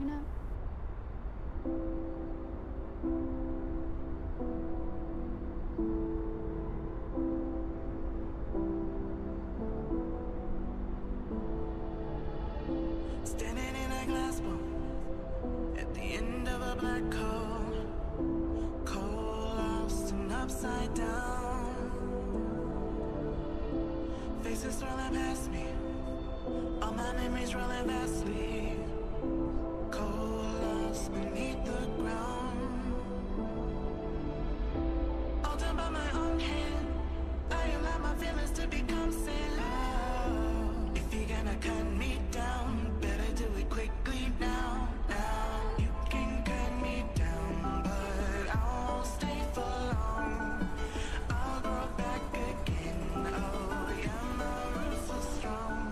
you know? Standing in a glass bowl at the end of a black hole, cold, lost and upside down. Faces swirling past me, all my memories rolling vastly, cold, lost beneath the ground. All done by my own hand, I allow my feelings to become sand. If you're gonna cut me down, better do it quickly now. You can cut me down, but I won't stay for long. I'll grow back again. Oh yeah, my roots are strong.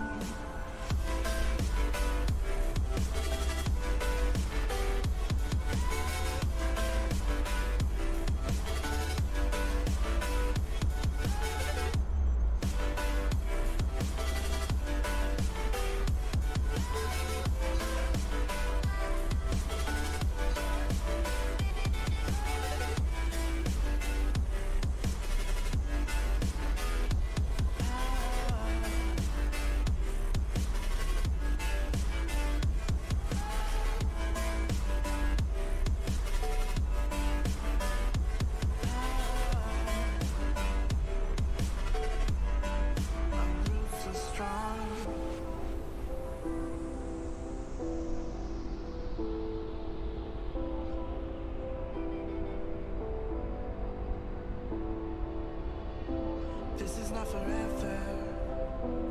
This is not forever.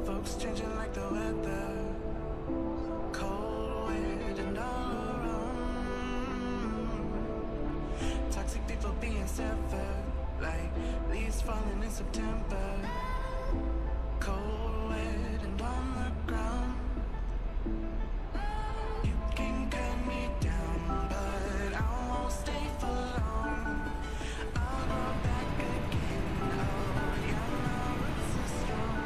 Folks changing like the weather. Cold, weird, and all around. Toxic people being severed, like leaves falling in September. Cold, wet, and on the ground. You can cut me down, but I won't stay for long. I'll go back again. Oh yeah, my roots are strong.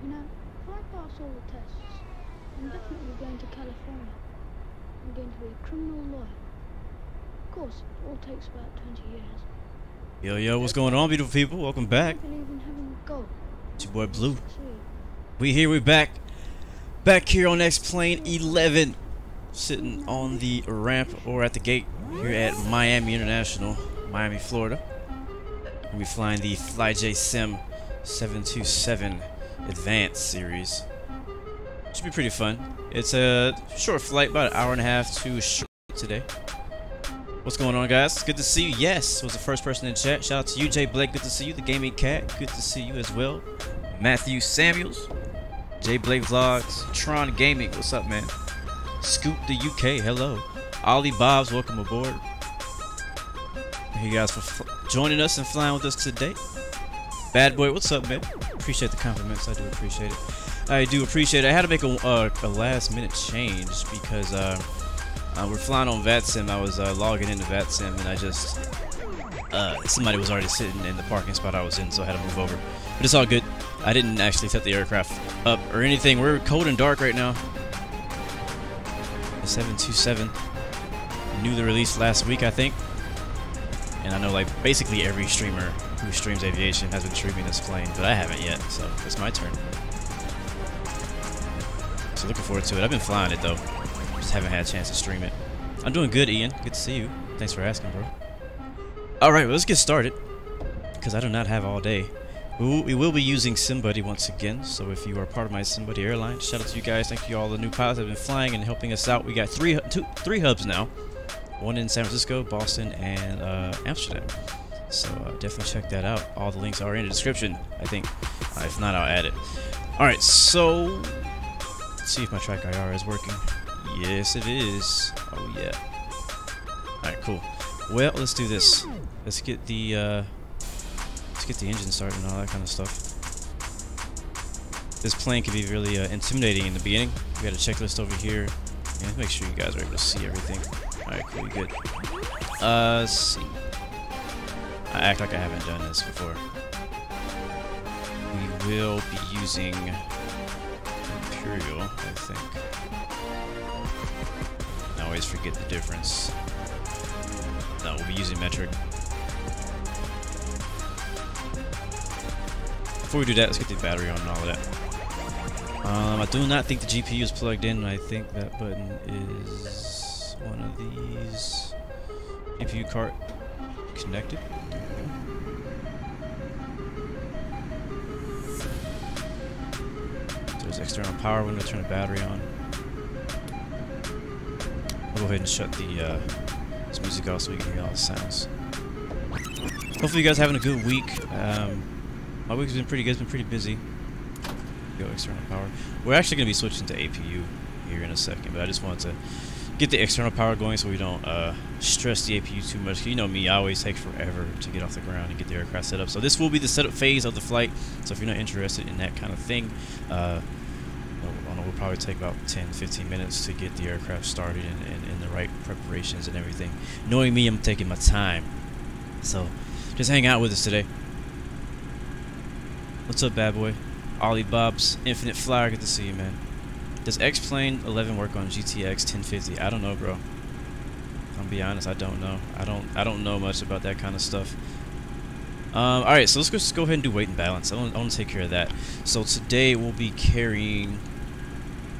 You know, if I pass all the tests, I'm definitely going to California. I'm going to be a criminal lawyer. Of course, it all takes about 20 years. Yo, what's going on, beautiful people? Welcome back. I believe in having a goal. It's your boy Blue. Sweet. We back. Back here on X-Plane 11. Sitting on the ramp or at the gate here at Miami International, Miami, Florida. We'll be flying the FlyJ Sim 727 Advanced series. Should be pretty fun. It's a short flight, about an hour and a half to short today. What's going on, guys? It's good to see you. Yes, was the first person in chat. Shout out to you, Jay Blake. Good to see you. The Gaming Cat. Good to see you as well. Matthew Samuels. Jay Blake Vlogs. Tron Gaming. What's up, man? Scoop the UK. Hello. Ollie Bobs. Welcome aboard. Thank you guys for joining us and flying with us today. Bad Boy. What's up, man? Appreciate the compliments. I do appreciate it. I do appreciate it. I had to make a last minute change because we're flying on VATSIM. I was logging into VATSIM and I just somebody was already sitting in the parking spot I was in, so I had to move over. But it's all good. I didn't actually set the aircraft up or anything. We're cold and dark right now. The 727 newly released last week, I think. And I know like basically every streamer who streams aviation has been streaming this plane, but I haven't yet, so it's my turn. So looking forward to it. I've been flying it though. Just haven't had a chance to stream it. I'm doing good, Ian. Good to see you. Thanks for asking, bro. Alright, well, let's get started. Because I do not have all day. We will be using Simbuddy once again. So if you are part of my Simbuddy airline, shout out to you guys. Thank you all the new pilots that have been flying and helping us out. We got three hubs now. One in San Francisco, Boston, and Amsterdam. So definitely check that out. All the links are in the description, I think. If not, I'll add it. Alright, so let's see if my track IR is working. Yes, it is. Oh yeah. Alright, cool. Well, let's do this. Let's get the engine started and all that kind of stuff. This plane can be really intimidating in the beginning. We got a checklist over here. And make sure you guys are able to see everything. Alright, cool, you good. Let's see. I act like I haven't done this before. We will be using Imperial, I think. I always forget the difference. No, we'll be using metric. Before we do that, let's get the battery on and all of that. I do not think the GPU is plugged in. I think that button is one of these. GPU cart connected. There's external power window. Turn the battery on. I'll go ahead and shut the this music off so we can hear all the sounds. Hopefully you guys are having a good week. My week's been pretty good. It's been pretty busy. Go external power. We're actually going to be switching to APU here in a second, but I just wanted to get the external power going so we don't stress the APU too much. You know me, I always take forever to get off the ground and get the aircraft set up. So this will be the setup phase of the flight. So if you're not interested in that kind of thing, we'll probably take about 10-15 minutes to get the aircraft started and the right preparations and everything. Knowing me, I'm taking my time. So just hang out with us today. What's up, bad boy? Ollie Bob's Infinite Flyer, good to see you, man. Does X-Plane 11 work on GTX 1050? I don't know, bro. I'll be honest, I don't know. I don't know much about that kind of stuff. Alright, so let's just go ahead and do weight and balance. I want to take care of that. So today we'll be carrying,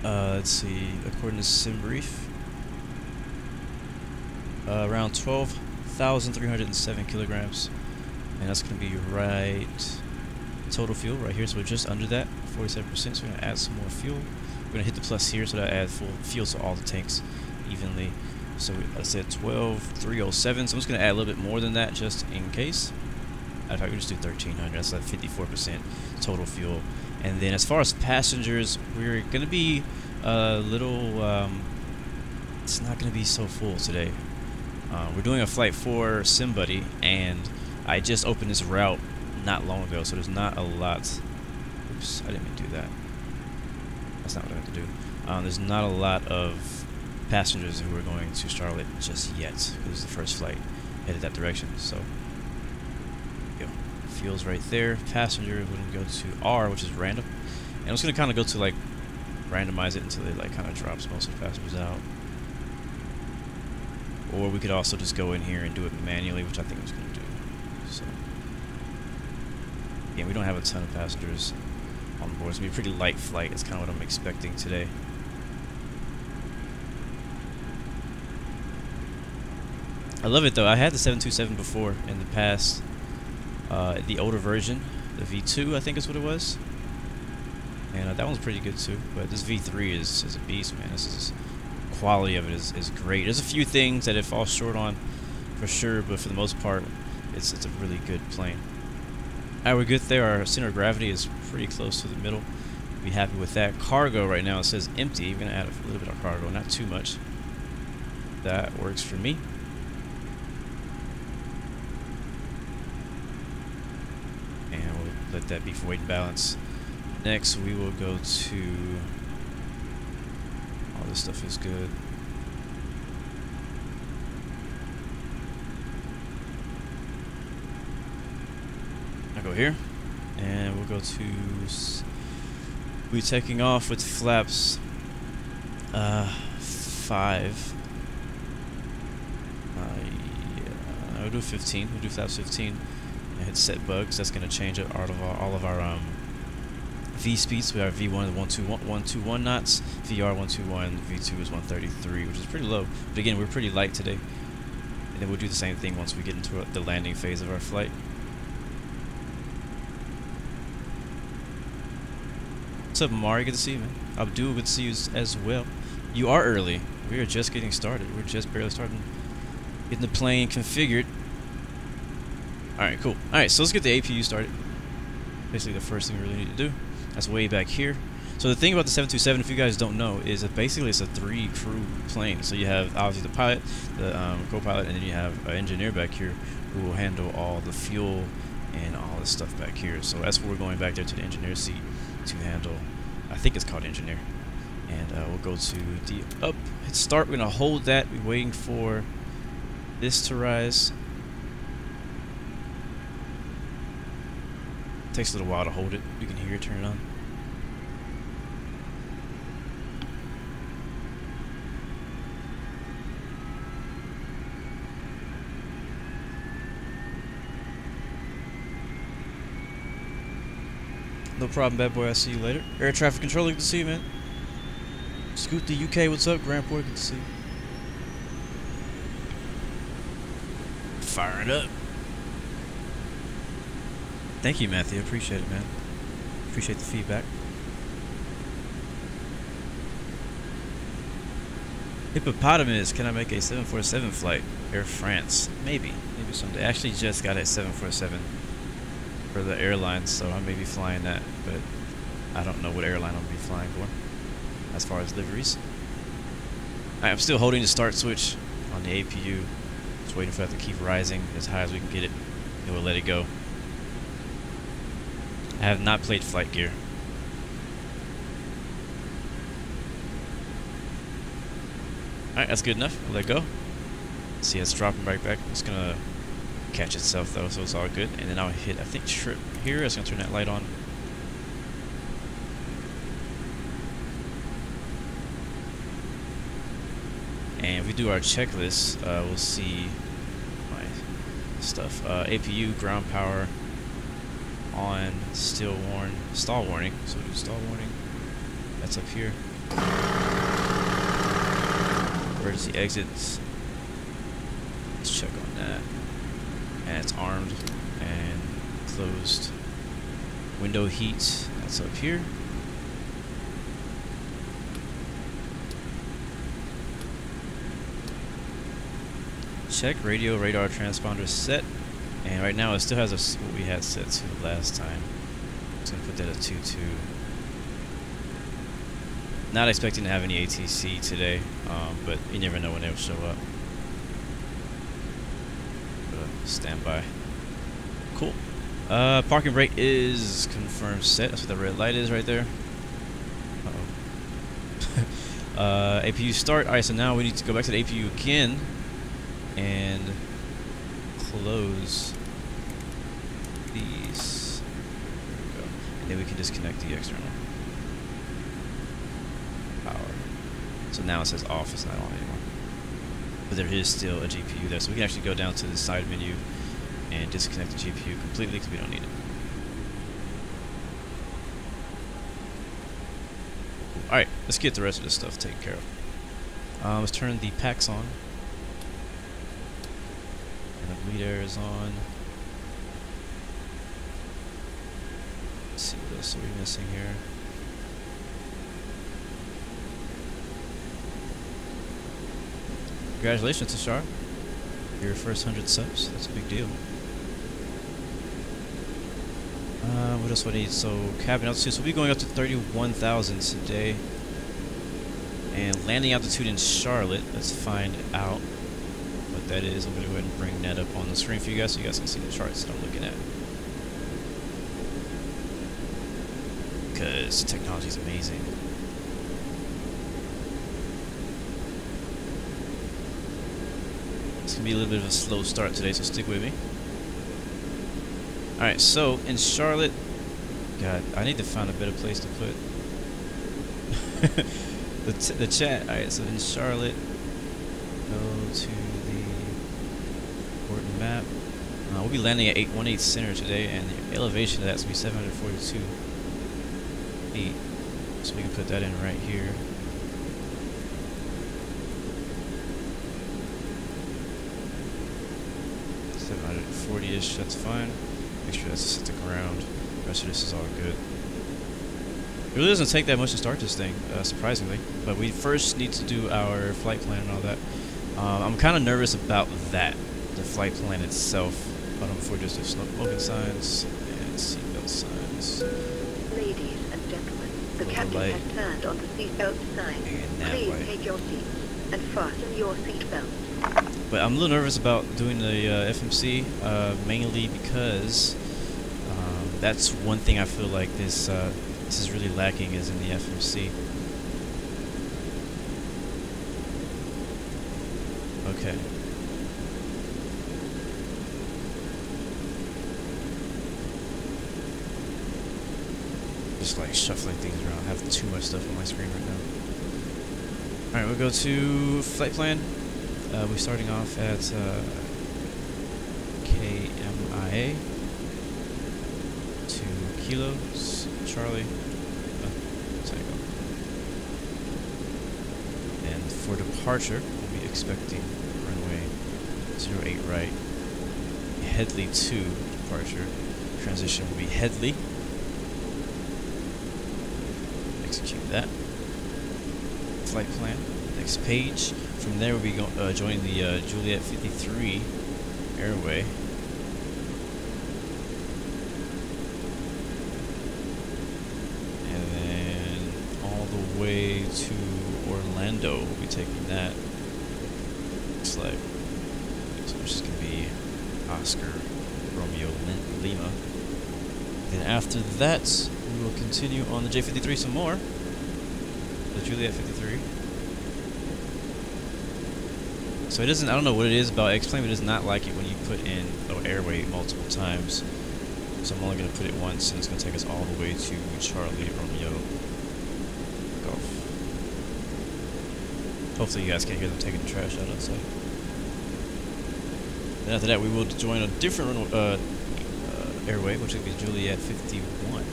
let's see, according to Simbrief, around 12,307 kilograms. And that's going to be right total fuel right here. So we're just under that, 47%. So we're going to add some more fuel. We're going to hit the plus here, so that adds full fuel to all the tanks evenly. So I said 12,307. So I'm just going to add a little bit more than that just in case. In fact, we just do 1,300. That's like 54% total fuel. And then as far as passengers, we're going to be a little, it's not going to be so full today. We're doing a flight for Simbuddy, and I just opened this route not long ago, so there's not a lot. Oops, I didn't mean to do that. That's not what I have to do. There's not a lot of passengers who are going to Charlotte just yet, because it's the first flight headed that direction. So, fuel's right there. Passenger, we're going to go to R, which is random. And I'm just going to kind of go to, like, randomize it until it, like, kind of drops most of the passengers out. Or we could also just go in here and do it manually, which I think I'm just going to do. So, yeah, we don't have a ton of passengers on board. It's going to be a pretty light flight. That's kind of what I'm expecting today. I love it, though. I had the 727 before in the past. The older version, the V2, I think is what it was. And that one's pretty good, too. But this V3 is a beast, man. This is... quality of it is great. There's a few things that it falls short on for sure, but for the most part it's a really good plane. Alright, we're good there. Our center of gravity is pretty close to the middle. Be happy with that. Cargo right now, it says empty. We're gonna add a little bit of cargo, not too much. That works for me. And we'll let that be for weight and balance. Next we will go to... this stuff is good. I'll go here, and we'll go to... we're taking off with flaps 5. Yeah, we'll do 15. We'll do flaps 15. And hit set bugs. That's going to change it all of our V speeds. We have V1 121 knots, VR 121, V2 is 133, which is pretty low. But again, we're pretty light today. And then we'll do the same thing once we get into the landing phase of our flight. What's up, Mari? Good to see you, man. Abdul, good to see you as well. You are early. We are just getting started. We're just barely starting getting the plane configured. Alright, cool. Alright, so let's get the APU started. Basically the first thing we really need to do. That's way back here. So the thing about the 727, if you guys don't know, is that basically it's a 3 crew plane. So you have obviously the pilot, the co-pilot, and then you have an engineer back here who will handle all the fuel and all this stuff back here. So that's where we're going back there to the engineer seat to handle. I think it's called engineer. And we'll go to the up, hit start. We're gonna hold that. We're waiting for this to rise. Takes a little while to hold it. You can hear it turn it on. No problem, bad boy. I'll see you later. Air traffic controller, good to see you, man. Scoot the UK, what's up? Graeme Porter, good to see you. Firing up. Thank you, Matthew. Appreciate it, man. Appreciate the feedback. Hippopotamus, can I make a 747 flight? Air France. Maybe someday. I actually just got a 747 for the airline, so I may be flying that, but I don't know what airline I'll be flying for as far as liveries. I'm still holding the start switch on the APU. Just waiting for that to keep rising as high as we can get it, and we'll let it go. I have not played flight gear. Alright, that's good enough. We'll let go. See, it's dropping right back. It's gonna catch itself though, so it's all good. And then I'll hit, I think, trip here. It's gonna turn that light on. And if we do our checklist, we'll see my stuff. APU, ground power, on, stall warning. So we do stall warning. That's up here. Emergency exits. Let's check on that. And it's armed and closed. Window heat, that's up here. Check radio radar transponder set. And right now it still has what we had set to last time. I'm just going to put that at 2.2. Not expecting to have any ATC today, but you never know when they'll show up. Stand by. Cool. Parking brake is confirmed set. That's what the red light is right there. Uh-oh. APU start. Alright, so now we need to go back to the APU again and close these. There we go. And then we can disconnect the external power. So now it says off, it's not on anymore. But there is still a GPU there, so we can actually go down to the side menu and disconnect the GPU completely because we don't need it. Alright, let's get the rest of this stuff taken care of. Let's turn the packs on. And the bleed air is on. Let's see what else are we missing here. Congratulations, Tashar. Your first 100 subs. That's a big deal. What else do I need? So, cabin altitude. So, we'll be going up to 31,000 today. And landing altitude in Charlotte. Let's find out what that is. I'm going to go ahead and bring that up on the screen for you guys so you guys can see the charts that I'm looking at. Because technology is amazing. It's going to be a little bit of a slow start today, so stick with me. Alright, so in Charlotte, God, I need to find a better place to put the chat. Alright, so in Charlotte, go to the coordinate map. We'll be landing at 818 Center today, and the elevation of that's going to be 742 feet. So we can put that in right here. 740-ish, that's fine. Make sure that's just at the ground. The rest of this is all good. It really doesn't take that much to start this thing, surprisingly. But we first need to do our flight plan and all that. I'm kind of nervous about that, the flight plan itself. Hold on, before we just do smoking signs and seatbelt signs. Ladies and gentlemen, the captain light. has turned on the seatbelt sign. And nav Please light. take your seats and fasten your seatbelt. But I'm a little nervous about doing the FMC, mainly because that's one thing I feel like this is really lacking is in the FMC. Okay. Just like shuffling things around. I have too much stuff on my screen right now. Alright, we'll go to flight plan. We're starting off at KMIA. 2 kilos, Charlie. Tango. And for departure, we'll be expecting runway 08 right. Headley to departure. Transition will be Headley. Execute that. Flight plan. Next page. From there, we'll be joining the Juliet 53 airway. And then all the way to Orlando. We'll be taking that. Looks like. So it's just going to be Oscar Romeo Lima. Then after that, we will continue on the J53 some more. The Juliet 53. So it doesn't, I don't know what it is about X-Plane, but it does not like it when you put in the airway multiple times. So I'm only going to put it once, and it's going to take us all the way to Charlie Romeo Golf. Hopefully you guys can't hear them taking the trash out outside. Then after that, we will join a different airway, which will be Juliet 51.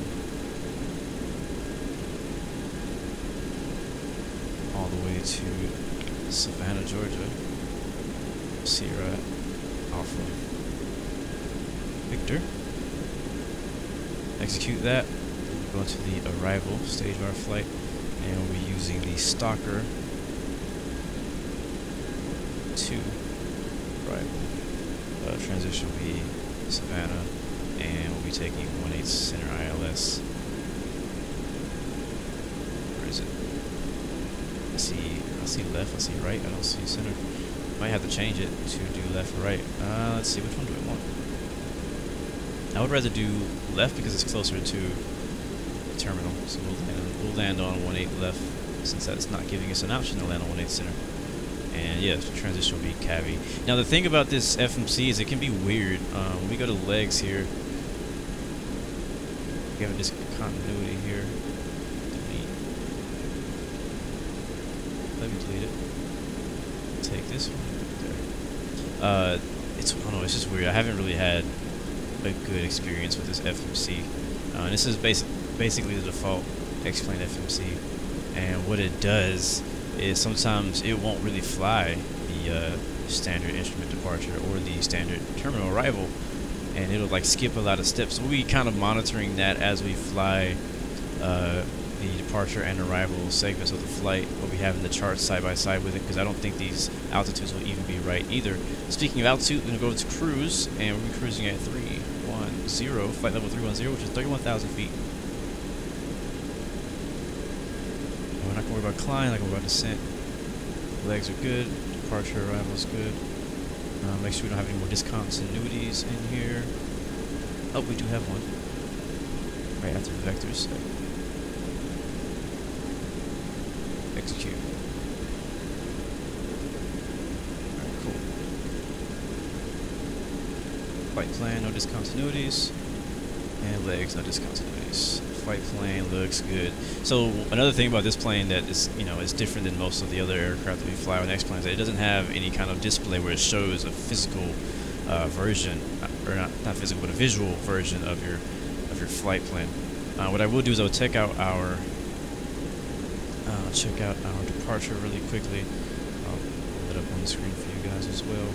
All the way to Savannah, Georgia. Sierra Alpha Victor. Execute that. We'll go into the arrival stage of our flight, and we'll be using the Stalker 2 arrival. Transition will be Savannah, and we'll be taking 18 Center ILS. Where is it? I see left, I see right, I don't see center. Might have to change it to do left or right. Let's see, which one do I want? I would rather do left because it's closer to the terminal. So we'll land on 18 left, since that's not giving us an option to land on 18 center. And yeah, the transition will be Cavi. Now the thing about this FMC is it can be weird. When we go to legs here, we have a discontinuity here. Delete. Let me delete it. Take this one. There. It's, I don't know, it's just weird. I haven't really had a good experience with this FMC. This is basically the default X-Plane FMC, and what it does is sometimes it won't really fly the standard instrument departure or the standard terminal arrival, and it'll like skip a lot of steps. So we'll be kind of monitoring that as we fly the departure and arrival segments of the flight. We'll be having the charts side by side with it, because I don't think these altitudes will even be right either. Speaking of altitude, we're going to go to cruise, and we'll be cruising at 310, flight level 310, which is 31,000 feet. And we're not going to worry about climb, not going to worry about descent. Legs are good, departure, arrival is good. Make sure we don't have any more discontinuities in here. Oh, we do have one. Right after the vectors. Execute. Alright, cool. Flight plan, no discontinuities. And legs, no discontinuities. Flight plane looks good. So another thing about this plane that is, is different than most of the other aircraft that we fly with X-Planes, that it doesn't have any kind of display where it shows a physical version, or not physical, but a visual version of your flight plan. What I will do is I'll check out our departure really quickly. I'll pull it up on the screen for you guys as well.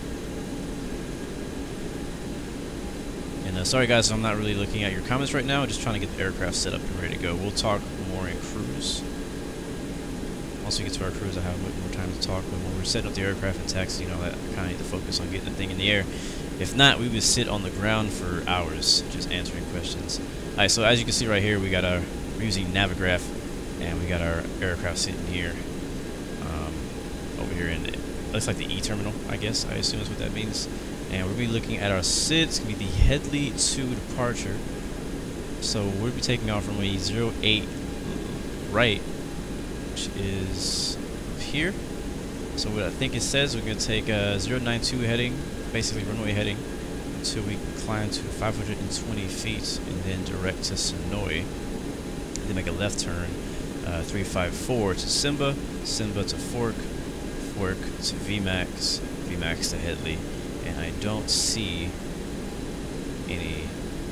And sorry guys, I'm not really looking at your comments right now. I'm just trying to get the aircraft set up and ready to go. We'll talk more in cruise. Once we get to our cruise, I have a bit more time to talk. But when we're setting up the aircraft and taxi, that I kind of need to focus on getting the thing in the air. If not, we would sit on the ground for hours just answering questions. Alright, so as you can see right here, we're using Navigraph, and we got our aircraft sitting here, over here in, it looks like the E terminal, I guess. I assume that's what that means. And we'll be looking at our SID. It's going to be the Headley 2 departure. So we'll be taking off runway 08 right, which is up here. So what I think it says, we're going to take 092 heading, basically runway heading, until we climb to 520 feet, and then direct to Sonoy. Then make a left turn, 354 to Simba, Simba to Fork, Fork to VMAX, VMAX to Headley, and I don't see any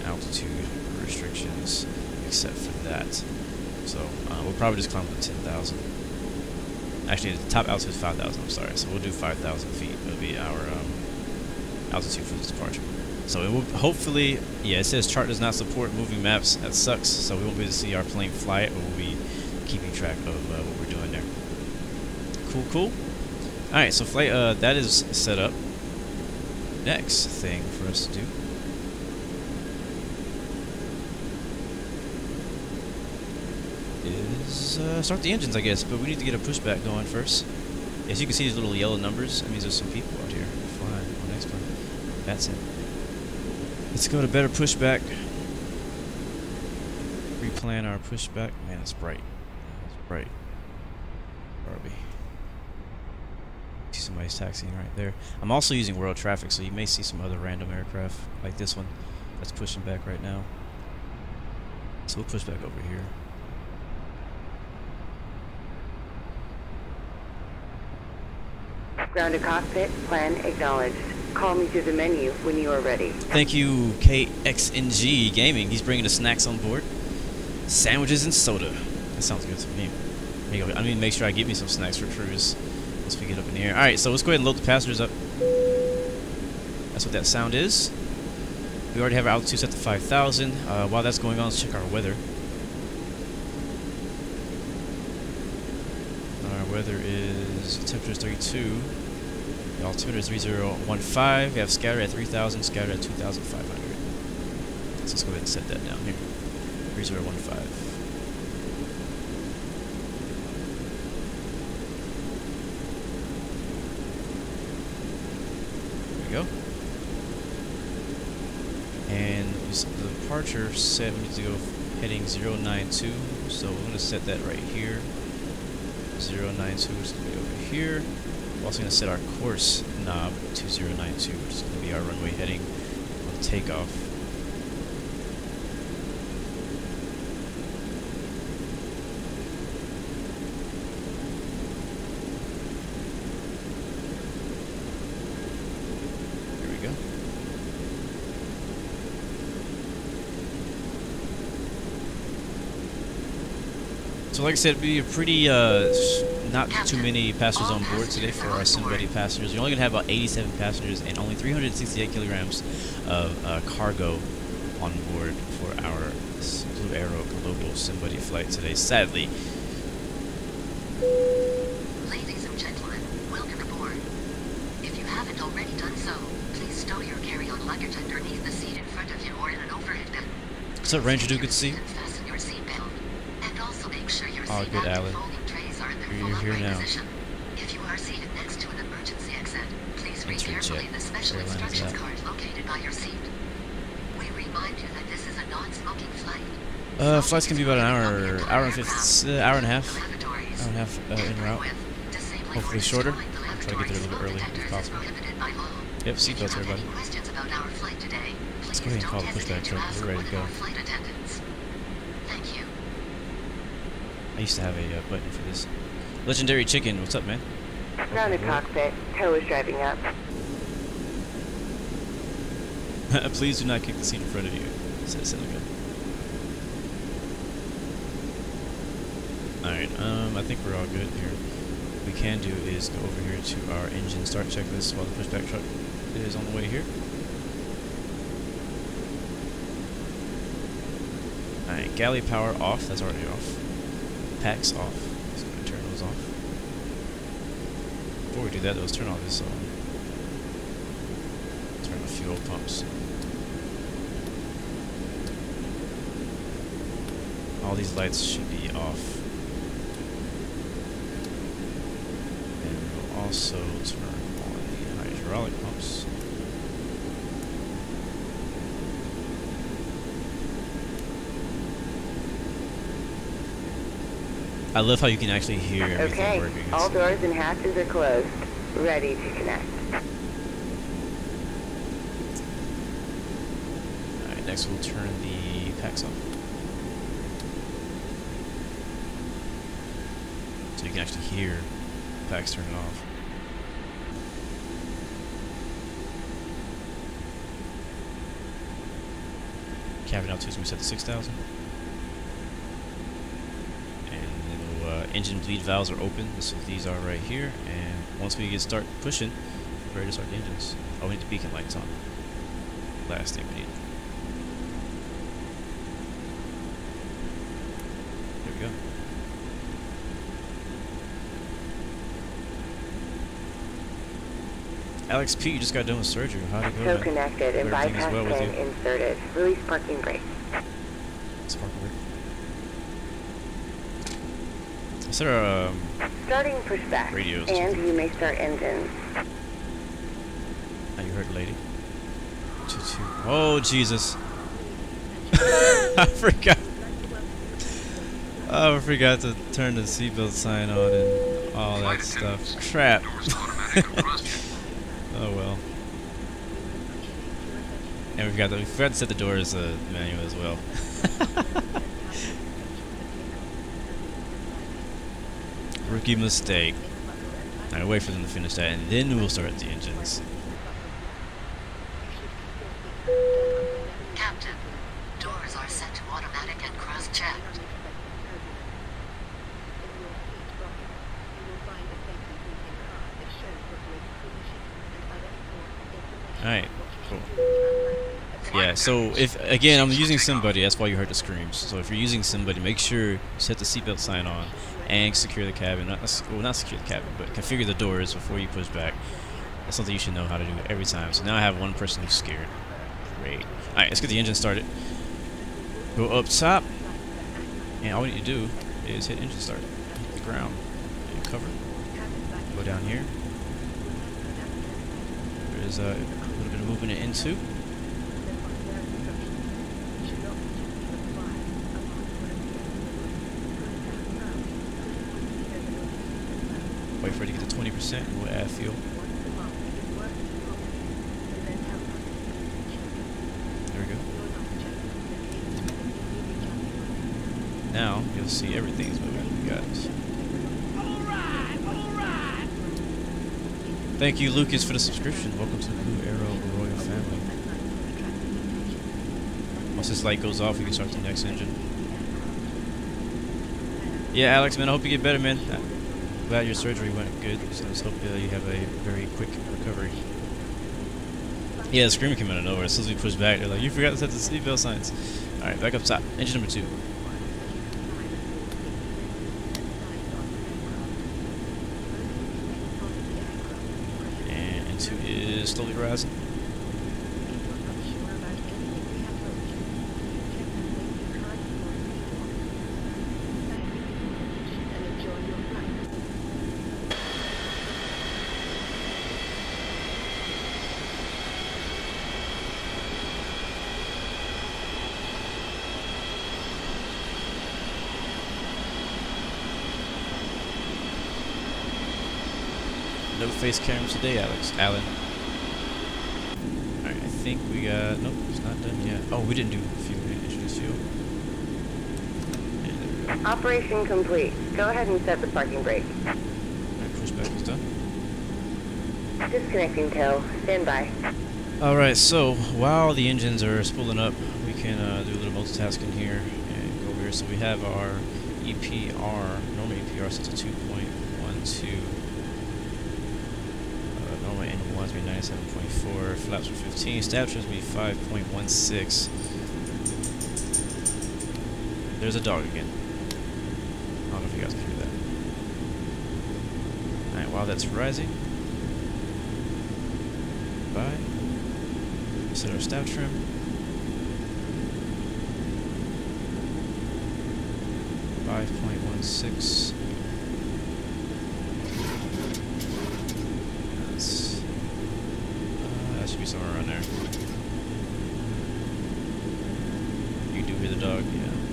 altitude restrictions except for that. So we'll probably just climb to 10,000. Actually, the top altitude is 5,000, I'm sorry. So we'll do 5,000 feet. It'll be our altitude for this departure. So it will hopefully, yeah, it says chart does not support moving maps. That sucks. So we won't be able to see our plane fly it, but we'll be keeping track of what we're doing there. Cool, cool. Alright, so flight, that is set up. Next thing for us to do is start the engines, I guess, but we need to get a pushback going first. As you can see, these little yellow numbers, that means there's some people out here flying on next one. That's it. Let's go to better pushback. Replan our pushback. Man, it's bright. It's bright. Barbie. See somebody's taxiing right there. I'm also using world traffic, so you may see some other random aircraft like this one that's pushing back right now. So we'll push back over here. Grounded cockpit, plan acknowledged. Call me through the menu when you are ready. Thank you, KXNG Gaming. He's bringing the snacks on board. Sandwiches and soda. That sounds good to me. I mean, make sure I get me some snacks for cruise once we get up in the air. Alright, so let's go ahead and load the passengers up. That's what that sound is. We already have our altitude set to 5,000. While that's going on, let's check our weather. Our weather is, temperature is 32. The altimeter is 3015. We have scatter at 3,000, scatter at 2,500. So let's go ahead and set that down here. 3015. There we go. And the departure set, we need to go heading 092. So we're going to set that right here. 092 is going to be over here. We're also going to set our course knob to 092, which is going to be our runway heading on takeoff. Here we go. So like I said, it'd be a pretty, not too many passengers on board today for our Simbuddy passengers. We're only going to have about 87 passengers and only 368 kilograms of cargo on board for our Blue Arrow global Simbuddy flight today, sadly. Ladies and gentlemen, welcome aboard. If you haven't already done so, please stow your carry-on luggage underneath the seat in front of you or in an overhead bin. What's up, Ranger Dude? Good to see you. Fasten your seatbelt. And also make sure your Oh, good, Alan. You're here now. If you are seated next to an emergency exit, please read carefully the special instructions card located by your seat. We remind you that this is a non-smoking flight. Flights can be about an hour and a half en route. Hopefully shorter. I'll try to get there a little bit early if possible. Yep, seatbelts, everybody. Let's go ahead and call the pushback truck. We're ready to go. I used to have a button for this. Legendary Chicken, what's up, man? Grounded cockpit, tow is driving up. Please do not kick the seat in front of you, says Seneca. Alright, I think we're all good here. What we can do is go over here to our engine start checklist while the pushback truck is on the way here. Alright, galley power off, that's already off. Packs off. Just going to turn those off. Before we do that, let's turn all this on. Turn fuel pumps. All these lights should be off. And we'll also turn on the hydraulic pumps. I love how you can actually hear everything Okay, working. all doors and hatches are closed. Ready to connect. Alright, next we'll turn the packs off. So you can actually hear the packs turning off. Cabin altitude is going to be set to 6,000. Engine bleed valves are open, so these are right here, and once we start pushing, we're ready to start the engines. Oh, we need the beacon lights on. Last thing we need. There we go. Alex P, you just got done with surgery. How'd it go? So man? connected and Everything is bypass well with plan you? inserted. Release parking brake. Sparking brake. Is there Starting pushback. radios? And you may start engines. Oh, you heard the lady. 2-2. Oh, Jesus. I forgot. Oh, I forgot to turn the seatbelt sign on and all that stuff. Crap. Oh, well. And we forgot to set the doors manual as well. Rookie mistake. Alright, wait for them to finish that, and then we'll start the engines. Captain, doors are set to automatic and cross-checked. Alright, cool. Yeah, so if, again, I'm using Simbuddy, that's why you heard the screams. So if you're using Simbuddy, make sure you set the seatbelt sign on and secure the cabin. Not secure the cabin, but configure the doors before you push back. That's something you should know how to do every time. So now I have one person who's scared. Great. Alright, let's get the engine started. Go up top, and all we need to do is hit engine start. Hit the ground and cover. Go down here. There's a little bit of movement into. Wait for it to get to 20% and we'll add fuel. There we go. Now you'll see everything's moving. We got it. Thank you, Lucas, for the subscription. Welcome to the Blue Arrow Royal family. Once this light goes off, we can start the next engine. Yeah, Alex, man, I hope you get better, man. Glad your surgery went good, so let's hope you have a very quick recovery. Yeah, the screaming came out of nowhere. As soon as we pushed back, they're like, you forgot to set the seatbelt signs. Alright, back up top. Engine number 2. And N2 is slowly rising. No face cams today, Alan. Alright, I think we got... Nope, it's not done yet. Oh, we didn't do fuel. We didn't introduce fuel. And there we go. Operation complete. Go ahead and set the parking brake. Alright, pushback is done. Disconnecting tow. Stand by. Alright, so while the engines are spooling up, we can do a little multitasking here and go over here. So we have our EPR, normal EPR set to 2.12. Normal N1 is 97.4, flaps are 15, stab trims be 5.16. There's a dog again. I don't know if you guys can hear that. Alright, while that's rising. Bye. Set our stab trim. .16. That should be somewhere around there. You do hear the dog,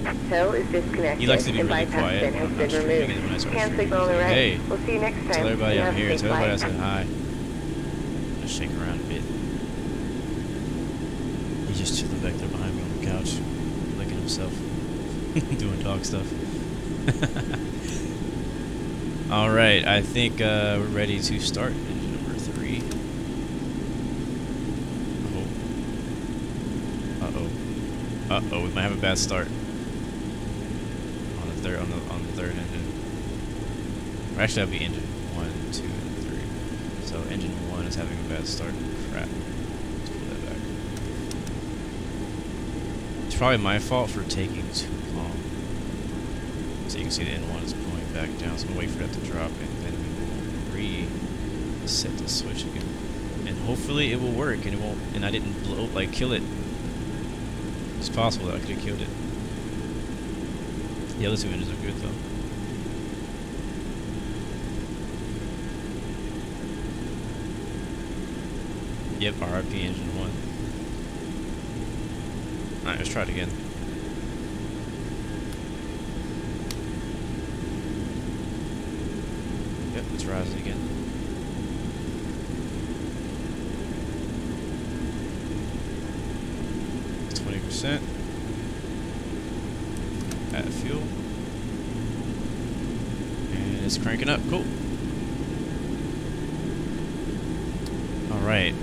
yeah. Cell is disconnected. He likes to be really bypass quiet. bin has I'm been not streaming removed. it when I start Hand streaming. signal on the right. Hey, We'll see you next time. tell everybody You I'm have a here. safe Tell everybody I flight. said hi. Just shake around a bit. He's just chilling back there behind me on the couch, licking himself, doing dog stuff. All right, I think we're ready to start engine number 3. Uh-oh, we might have a bad start on the third engine. Or actually, that'll be engine 1, 2, and 3. So engine 1 is having a bad start. Crap. Let's pull that back. It's probably my fault for taking too long. So you can see the N1 is going back down. So I'm gonna wait for that to drop, and then we will reset the switch again. And hopefully it will work, and it won't. And I didn't blow, like, kill it. It's possible that I could have killed it. The other 2 engines are good though. Yep, RIP engine 1. Alright, let's try it again. Yep, it's rising again. It's 20%. Add fuel. And it's cranking up. Cool. Alright.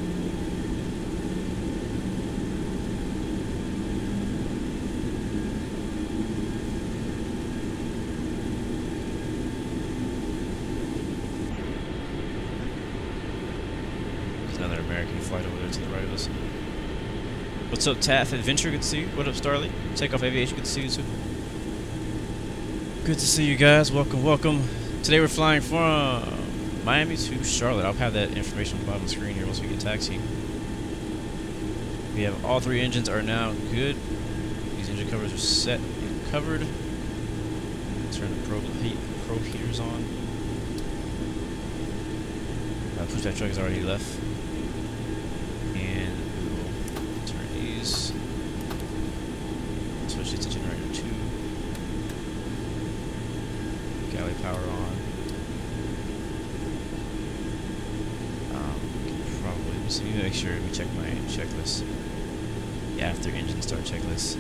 Another American flight over there to the right of us. What's up, Taff Adventure? Good to see you. What up, Starly? Takeoff Aviation. Good to see you too. Good to see you guys. Welcome, welcome. Today we're flying from Miami to Charlotte. I'll have that information on the bottom of the screen here once we get taxiing. We have all 3 engines are now good. These engine covers are set and covered. Turn the probe heaters on. Pushback truck is already left. And we will turn these. Switch it to generator 2. Galley power on. Probably just need to make sure we check my checklist. Yeah, after engine start checklist.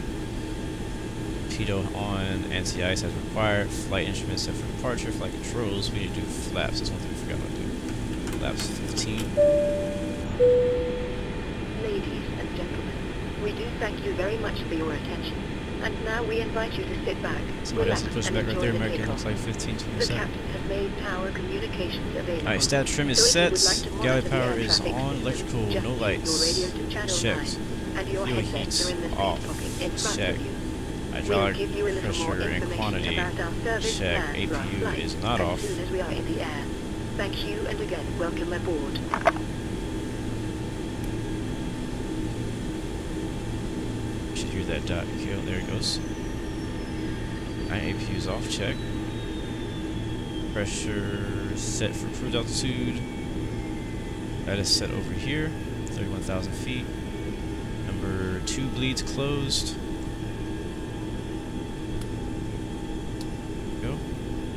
Pitot on, anti-ice as required. Flight instruments set for departure. Flight controls. We need to do flaps. That's one thing we forgot about to do. Flaps 15. Ladies and gentlemen, we do thank you very much for your attention. And now we invite you to sit back, Somebody has relax, to push and back right enjoy there. the American takeoff. looks like 15, The 27. captain has made tower communications available. Alright, stab trim is So if you set. would like to Galley monitor the power air is traffic on. system, Electrical, just no use lights. your radio to channel Checked. 9, and your Fuel headsets heats are in the off. seat pocket in front Check. of you. Hydraulic We'll give you a little more pressure and information quantity. about our service Check. and our APU flight is not as off. soon as we are in the air. Thank you, and again, welcome aboard. You should hear that dot kill. There it goes. APU is off. Check. Pressure set for cruise altitude. That is set over here. 31,000 feet. Number 2 bleeds closed. Go.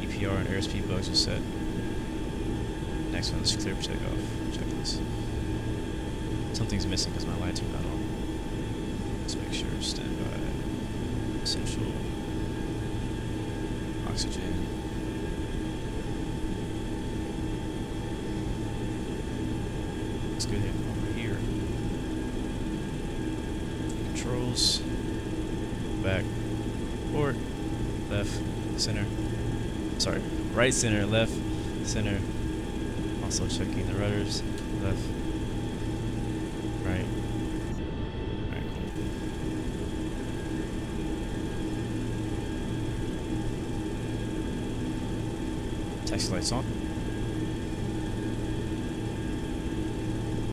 EPR and airspeed bugs are set. Next one is clear for takeoff. Check this. Something's missing because my lights are not on. Let's make sure. Standby. Essential. Oxygen. Let's go ahead over here. Controls. Back. Forward. Left. Center. Sorry. Right, center, left, center. Also checking the rudders. Left. Right. Alright, cool. Taxi lights on.